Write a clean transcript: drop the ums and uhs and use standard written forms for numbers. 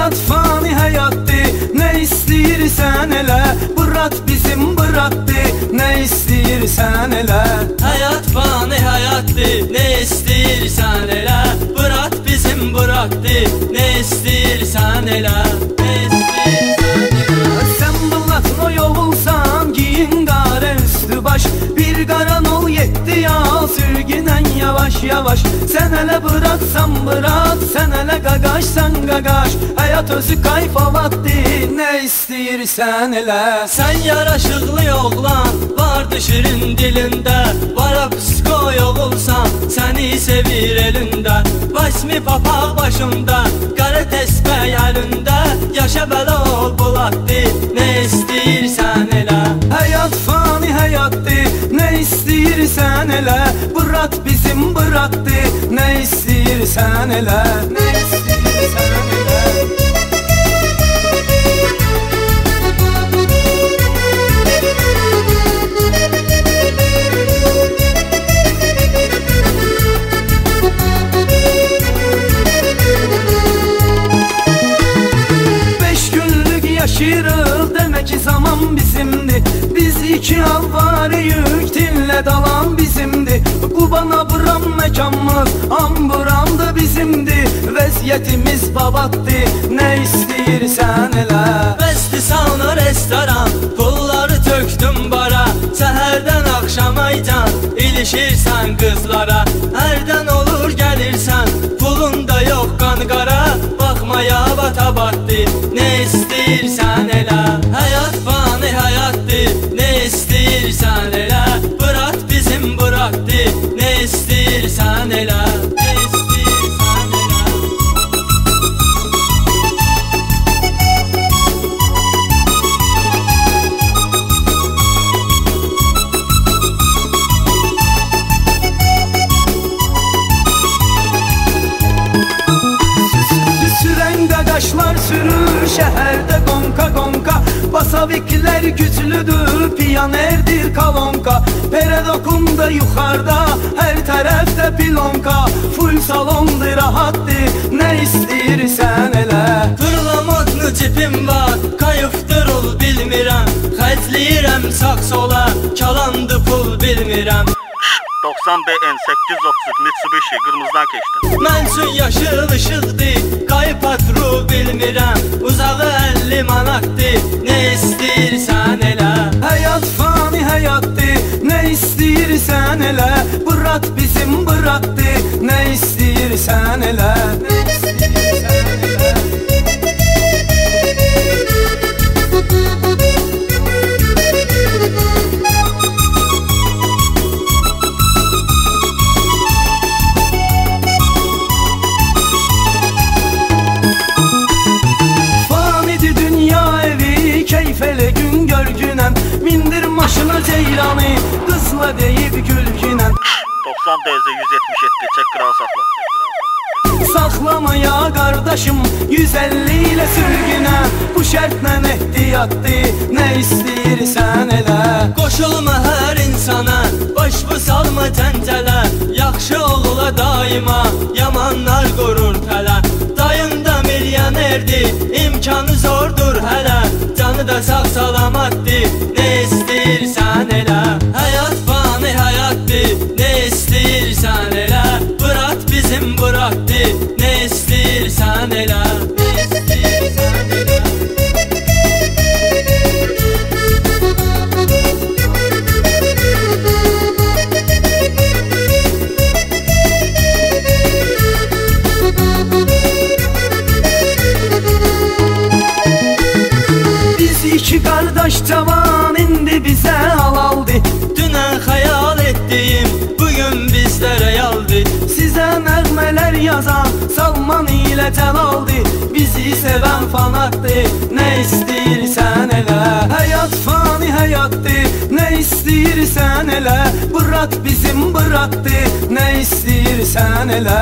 Həyat fani həyatdır, nə istəyirsən elə. Bırat bizim bıraktı, nə istəyirsən elə. Həyat fani həyatdır, nə istəyirsən elə. Bırat bizim bıraktı, nə istəyirsən elə. Sən bılatın o yolulsan, giyin qara üstü baş. Bir qaran ol yetti ya, sürgünən yavaş yavaş. Sən elə bıraksan bırak, sən elə qaqaşsan qaqaş. Həyat özü qayfalatdır, nə istəyirsən elə. Sən yaraşıqlı oğlan, vardı şirin dilində. Vara psikoy oğulsan, səni sevir elində. Basmi papaq başımda, qara təsbəh əlində. Yaşa bəla ol bulatdı, nə istəyirsən elə. Həyat fani həyatdır, nə istəyirsən elə. Bırat bizim bıraktı, nə istəyirsən elə. Nə istəyirsən elə. Yaşırıq, demək ki zaman bizimdir. Biz iki alvarıyıq, dinlə dalan bizimdir. Qubana buram məkanımız, amburam da bizimdir. Vəziyyətimiz babatdır, nə istəyirsən elə. Bəsdi sauna restoran, pulları töktüm bara. Səhərdən axşamaycan, ilişirsən qızlara. Hərdən olur gəlirsən, pulun da yox qanqara. Baxmaya batabatdı, nə istəyirsən elə. Həyat fani həyatdır, nə istəyirsən elə. Bırat bizim bıraktı, nə istəyirsən elə. Qaşlar sürür şəhərdə qonqa qonqa. Basaviklər güclüdür, piyanerdir kalonka. Peredokunda yuxarda, hər tərəfdə pilonka. Full salondur, rahatdır, nə istəyirsən elə. Fırlamadlı cipim var, kayıfdır ol bilmirəm. Xərcləyirəm sağ sola, kalandı pul bilmirəm. 90 BN 830 Mitsubishi qırmızıdan keçdim. Mən üçün yaşıl ışıqdır, qayı patru bilmirəm. Uzağı 50 manatdır, nə istəyirsən elə. Həyat fani həyatdır, nə istəyirsən elə. Bırat bizim bıraktı, nə istəyirsən elə. Nə istəyirsən elə. Mindir maşına ceyranı, qızla deyib gülgünən. 90 DZ 177 çek kral saxla. Saxlamaya qardaşım 150 ilə sürgünən. Bu şərtlə ehtiyatdır, nə istəyirsən elə. Qoşulma hər insana, baş bu salma təncələ. Yaxşı oğula daima, yamanlar qurur tələ. Dayın da milyonerdir, imkanı zordur hələ. Canı da sağ salamatdır, nə istəyirsən elə. Həyat fani həyatdır, nə istəyirsən elə. Bırat bizim bıraktı, nə istəyirsən elə. Nə istəyirsən elə. İki qardaş cavan indi bizə halaldı. Dünən xəyal etdiyim bugün bizdə realdır. Sizə nəğmələr yazan Salman ilə Cəlaldı. Bizi sevən fanatdır, nə istəyirsən elə. Həyat fani həyatdır, nə istəyirsən elə. Bırat bizim bıraktı, nə istəyirsən elə.